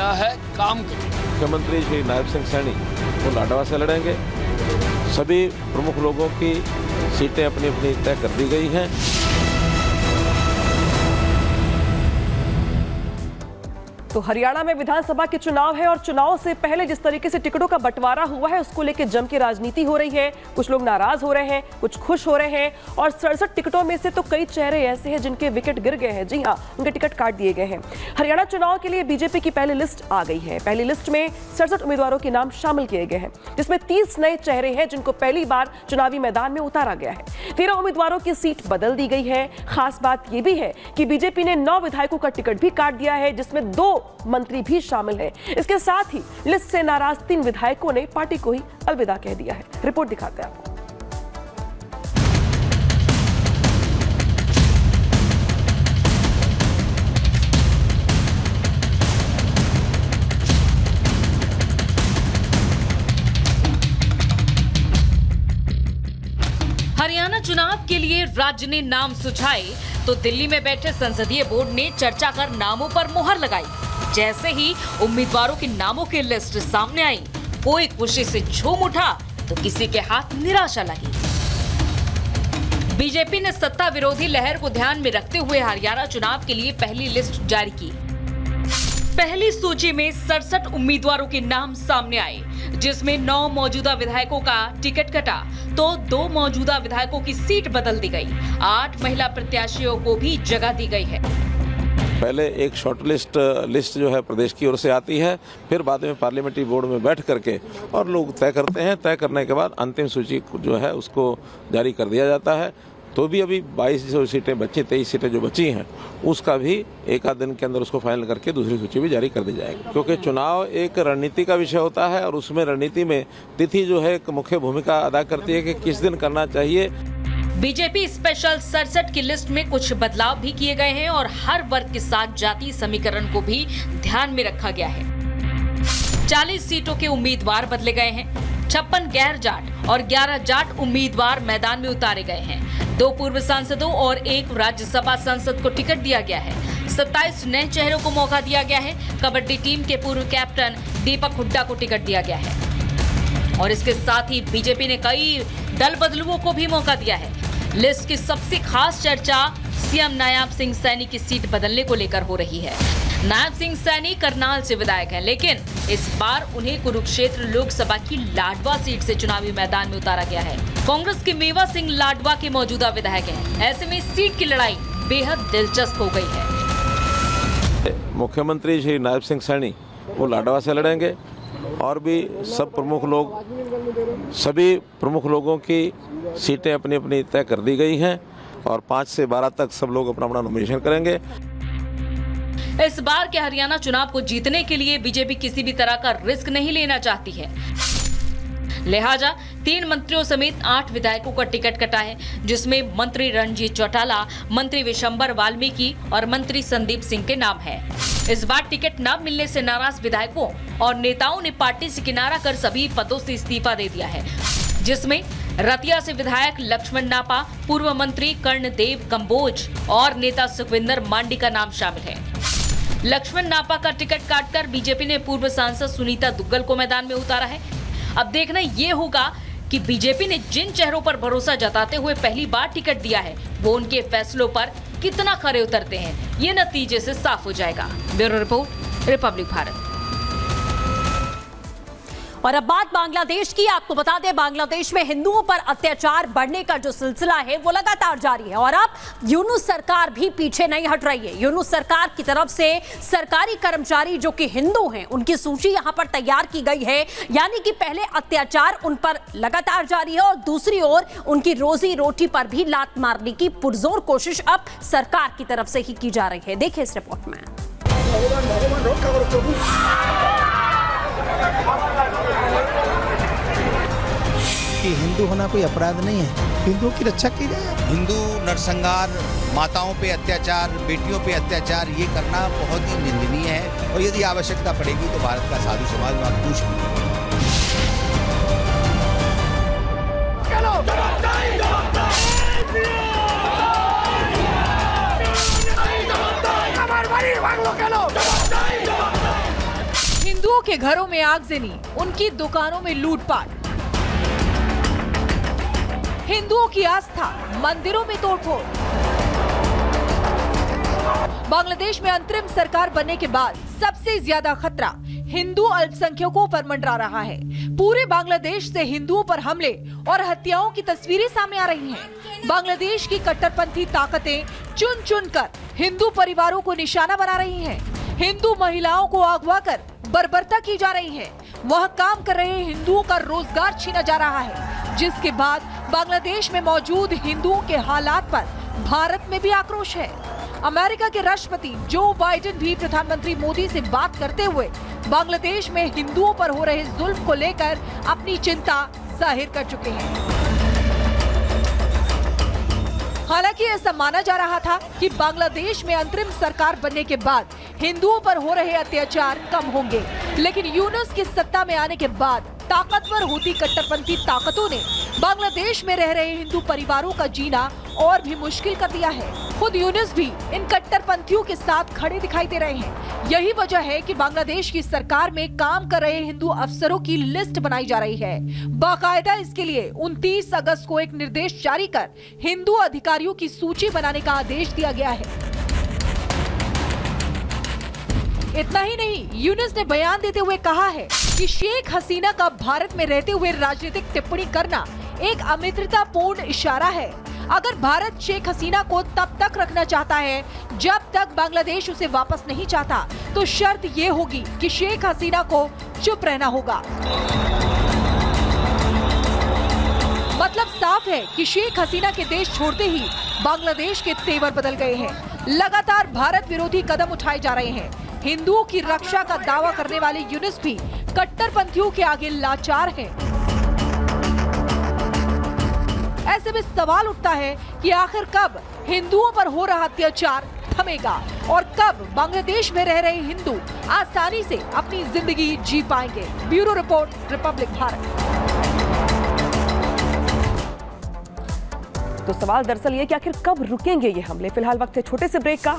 आया है काम के लिए। मुख्यमंत्री श्री नायब सिंह सैनी वो लाडवा से लड़ेंगे। सभी प्रमुख लोगों की सीटें अपनी अपनी तय कर दी गई हैं। तो हरियाणा में विधानसभा के चुनाव है और चुनाव से पहले जिस तरीके से टिकटों का बंटवारा हुआ है उसको लेकर जम की राजनीति हो रही है। कुछ लोग नाराज हो रहे हैं, कुछ खुश हो रहे हैं और 67 टिकटों में से तो कई चेहरे ऐसे हैं जिनके विकेट गिर गए हैं। जी हां, उनके टिकट काट दिए गए हैं। हरियाणा चुनाव के लिए बीजेपी की पहली लिस्ट आ गई है। पहली लिस्ट में 67 उम्मीदवारों के नाम शामिल किए गए हैं, जिसमें 30 नए चेहरे हैं जिनको पहली बार चुनावी मैदान में उतारा गया है। 13 उम्मीदवारों की सीट बदल दी गई है। खास बात यह भी है कि बीजेपी ने 9 विधायकों का टिकट भी काट दिया है, जिसमें 2 मंत्री भी शामिल हैं। इसके साथ ही लिस्ट से नाराज 3 विधायकों ने पार्टी को ही अलविदा कह दिया है। रिपोर्ट दिखाते हैं आपको। हरियाणा चुनाव के लिए राज्य ने नाम सुझाए तो दिल्ली में बैठे संसदीय बोर्ड ने चर्चा कर नामों पर मुहर लगाई। जैसे ही उम्मीदवारों के नामों की लिस्ट सामने आई, कोई खुशी से झूम उठा तो किसी के हाथ निराशा लगी। बीजेपी ने सत्ता विरोधी लहर को ध्यान में रखते हुए हरियाणा चुनाव के लिए पहली लिस्ट जारी की। पहली सूची में 67 उम्मीदवारों के नाम सामने आए, जिसमें 9 मौजूदा विधायकों का टिकट कटा तो 2 मौजूदा विधायकों की सीट बदल दी गई। 8 महिला प्रत्याशियों को भी जगह दी गई है। पहले एक शॉर्ट लिस्ट जो है प्रदेश की ओर से आती है, फिर बाद में पार्लियामेंट्री बोर्ड में बैठ करके और लोग तय करते हैं। तय करने के बाद अंतिम सूची जो है उसको जारी कर दिया जाता है। तो भी अभी 22 सीटें बची, 23 सीटें जो बची हैं उसका भी एक आध दिन के अंदर उसको फाइनल करके दूसरी सूची भी जारी कर दी जाएगी। क्योंकि चुनाव एक रणनीति का विषय होता है और उसमें रणनीति में तिथि जो है एक मुख्य भूमिका अदा करती है कि किस दिन करना चाहिए। बीजेपी स्पेशल 67 की लिस्ट में कुछ बदलाव भी किए गए हैं और हर वर्ग के साथ जाति समीकरण को भी ध्यान में रखा गया है। 40 सीटों के उम्मीदवार बदले गए हैं। 56 गैर जाट और 11 जाट उम्मीदवार मैदान में उतारे गए हैं। 2 पूर्व सांसदों और 1 राज्यसभा सांसद को टिकट दिया गया है। 27 नए चेहरों को मौका दिया गया है। कबड्डी टीम के पूर्व कैप्टन दीपक हुड्डा को टिकट दिया गया है और इसके साथ ही बीजेपी ने कई दल बदलुओं को भी मौका दिया है। लिस्ट की सबसे खास चर्चा सीएम नायब सिंह सैनी की सीट बदलने को लेकर हो रही है। नायब सिंह सैनी करनाल से विधायक हैं, लेकिन इस बार उन्हें कुरुक्षेत्र लोकसभा की लाडवा सीट से चुनावी मैदान में उतारा गया है। कांग्रेस के मेवा सिंह लाडवा के मौजूदा विधायक हैं। ऐसे में सीट की लड़ाई बेहद दिलचस्प हो गई है। मुख्यमंत्री श्री नायब सिंह सैनी वो लाडवा से लड़ेंगे और भी सभी प्रमुख लोगों की सीटें अपनी अपनी तय कर दी गई हैं और 5 से 12 तक सब लोग अपना अपना नॉमिनेशन करेंगे। इस बार के हरियाणा चुनाव को जीतने के लिए बीजेपी किसी भी तरह का रिस्क नहीं लेना चाहती है, लिहाजा 3 मंत्रियों समेत 8 विधायकों का टिकट कटा है, जिसमें मंत्री रणजीत चौटाला, मंत्री विशंबर वाल्मीकि और मंत्री संदीप सिंह के नाम है। इस बार टिकट न मिलने से नाराज विधायकों और नेताओं ने पार्टी से किनारा कर सभी पदों से इस्तीफा दे दिया है, जिसमें रतिया से विधायक लक्ष्मण नापा, पूर्व मंत्री कर्णदेव कंबोज और नेता सुखविंदर मांडी का नाम शामिल है। लक्ष्मण नापा का टिकट काटकर बीजेपी ने पूर्व सांसद सुनीता दुग्गल को मैदान में उतारा है। अब देखना ये होगा कि बीजेपी ने जिन चेहरों पर भरोसा जताते हुए पहली बार टिकट दिया है वो उनके फैसलों पर कितना खरे उतरते हैं, ये नतीजे से साफ हो जाएगा। Bureau report, Republic Bharat. और अब बात बांग्लादेश की। आपको बता दें, बांग्लादेश में हिंदुओं पर अत्याचार बढ़ने का जो सिलसिला है वो लगातार जारी है और अब यूनुस सरकार भी पीछे नहीं हट रही है। यूनुस सरकार की तरफ से सरकारी कर्मचारी जो कि हिंदू हैं उनकी सूची यहां पर तैयार की गई है, यानी कि पहले अत्याचार उन पर लगातार जारी है और दूसरी ओर उनकी रोजी रोटी पर भी लात मारने की पुरजोर कोशिश अब सरकार की तरफ से ही की जा रही है। देखिए इस रिपोर्ट में। कि हिंदू होना कोई अपराध नहीं है, हिंदुओं की रक्षा की जाए। हिंदू नरसंहार, माताओं पे अत्याचार, बेटियों पे अत्याचार ये करना बहुत ही निंदनीय है और यदि आवश्यकता पड़ेगी तो भारत का साधु समाज वहाँ पूछ हिंदुओं के घरों में आगजनी, उनकी दुकानों में लूटपाट, हिंदुओं की आस्था, मंदिरों में तोड़फोड़। बांग्लादेश में अंतरिम सरकार बनने के बाद सबसे ज्यादा खतरा हिंदू अल्पसंख्यकों पर मंडरा रहा है। पूरे बांग्लादेश से हिंदुओं पर हमले और हत्याओं की तस्वीरें सामने आ रही हैं। बांग्लादेश की कट्टरपंथी ताकतें चुन चुन कर हिंदू परिवारों को निशाना बना रही हैं। हिंदू महिलाओं को अगवा कर बर्बरता की जा रही है। वहाँ काम कर रहे हिंदुओं का रोजगार छीना जा रहा है, जिसके बाद बांग्लादेश में मौजूद हिंदुओं के हालात पर भारत में भी आक्रोश है। अमेरिका के राष्ट्रपति जो बाइडेन भी प्रधानमंत्री मोदी से बात करते हुए बांग्लादेश में हिंदुओं पर हो रहे जुल्म को लेकर अपनी चिंता जाहिर कर चुके हैं। हालांकि ऐसा माना जा रहा था कि बांग्लादेश में अंतरिम सरकार बनने के बाद हिंदुओं पर हो रहे अत्याचार कम होंगे, लेकिन यूनुस की सत्ता में आने के बाद ताकतवर होती कट्टरपंथी ताकतों ने बांग्लादेश में रह रहे हिंदू परिवारों का जीना और भी मुश्किल कर दिया है। खुद यूनुस भी इन कट्टरपंथियों के साथ खड़े दिखाई दे रहे हैं। यही वजह है कि बांग्लादेश की सरकार में काम कर रहे हिंदू अफसरों की लिस्ट बनाई जा रही है। बाकायदा इसके लिए 29 अगस्त को एक निर्देश जारी कर हिंदू अधिकारियों की सूची बनाने का आदेश दिया गया है। इतना ही नहीं, यूनुस ने बयान देते हुए कहा है कि शेख हसीना का भारत में रहते हुए राजनीतिक टिप्पणी करना एक अमित्रतापूर्ण इशारा है। अगर भारत शेख हसीना को तब तक रखना चाहता है जब तक बांग्लादेश उसे वापस नहीं चाहता, तो शर्त ये होगी कि शेख हसीना को चुप रहना होगा। मतलब साफ है कि शेख हसीना के देश छोड़ते ही बांग्लादेश के तेवर बदल गए हैं। लगातार भारत विरोधी कदम उठाए जा रहे हैं। हिंदुओं की रक्षा का दावा करने वाले यूनुस भी कट्टरपंथियों के आगे लाचार हैं। ऐसे में सवाल उठता है कि आखिर कब हिंदुओं पर हो रहा अत्याचार थमेगा और कब बांग्लादेश में रह रहे हिंदू आसानी से अपनी जिंदगी जी पाएंगे। Bureau report, Republic Bharat. तो सवाल दरअसल ये कि आखिर कब रुकेंगे ये हमले। फिलहाल वक्त है छोटे से ब्रेक का।